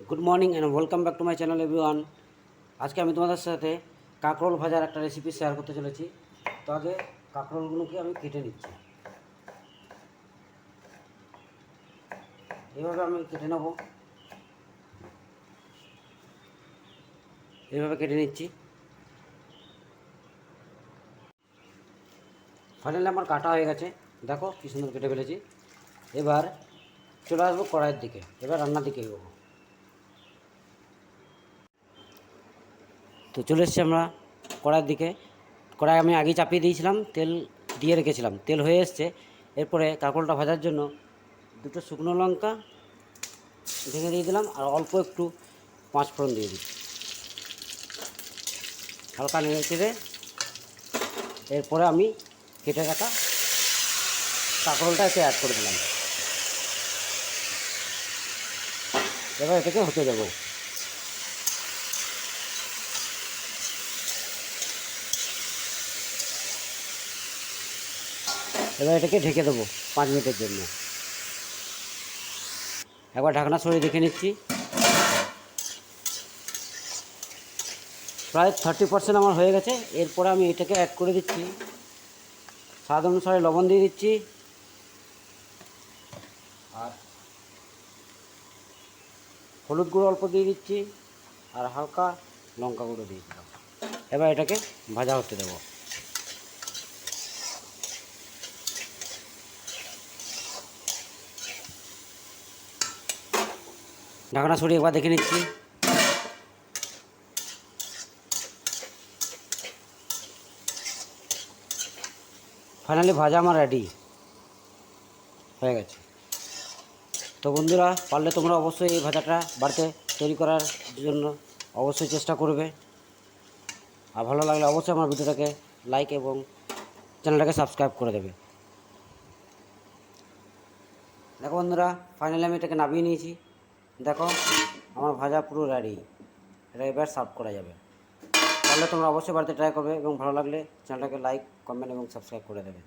Good morning and welcome back to my channel everyone. आज के तुम्हारे साथे काकरोल भाजार एक रेसिपि शेयर करते चलेছি। तो आगे কাঁকরোলগুলোকে আমি কেটে নিচ্ছি। এইভাবে আমি কেটে নেব, এইভাবে কেটে নিচ্ছি। ফাইনালি আমার কাটা হয়ে গেছে, দেখো কি সুন্দর কেটে ফেলেছি। এবার চলে আসবো কড়াইয়ের দিকে, এবার রান্নার দিকে এগোবো। তো চলে এসেছি আমরা কড়াইয়ের দিকে। কড়াই আমি আগেই চাপিয়ে দিয়েছিলাম, তেল দিয়ে রেখেছিলাম, তেল হয়ে এসছে। এরপরে কাঁকরোলটা ভাজার জন্য দুটো শুকনো লঙ্কা ভেঙে দিয়ে দিলাম আর অল্প একটু পাঁচফোড়ন দিয়ে দিই, হালকা নেড়ে চেড়ে এরপরে আমি কেটে রাখা কাঁকরোলটা এতে অ্যাড করে দিলাম। এবার এটাকে হতে দেবো। এবার এটাকে ঢেকে দেবো 5 মিনিটের জন্য। একবার ঢাকনা সরিয়ে দেখে নিচ্ছি, প্রায় 30% আমার হয়ে গেছে। এরপরে আমি এটাকে অ্যাড করে দিচ্ছি, স্বাদ অনুসারে লবণ দিয়ে দিচ্ছি আর হলুদ গুঁড়ো অল্প দিয়ে দিচ্ছি আর হালকা লঙ্কা গুঁড়ো দিয়ে দিলাম। এবার এটাকে ভাজা হতে দেবো। ঢাকনা সরিয়ে একবার দেখে নিচ্ছি, ফাইনালি ভাজা আমার রেডি হয়ে গেছে। তো বন্ধুরা, পারলে তোমরা অবশ্যই এই ভাজাটা বাড়িতে তৈরি করার জন্য অবশ্যই চেষ্টা করবে। আর ভালো লাগলে অবশ্যই আমার ভিডিওটাকে লাইক এবং চ্যানেলটাকে সাবস্ক্রাইব করে দেবে। দেখো বন্ধুরা, ফাইনালি আমি এটাকে নামিয়ে নিয়েছি। দেখো আমার ভাজা পুরো রেডি, এটা এবার সার্ভ করা যাবে। তাহলে তোমরা অবশ্যই বাড়িতে ট্রাই করবে এবং ভালো লাগলে চ্যানেলটাকে লাইক, কমেন্ট এবং সাবস্ক্রাইব করে দেবে।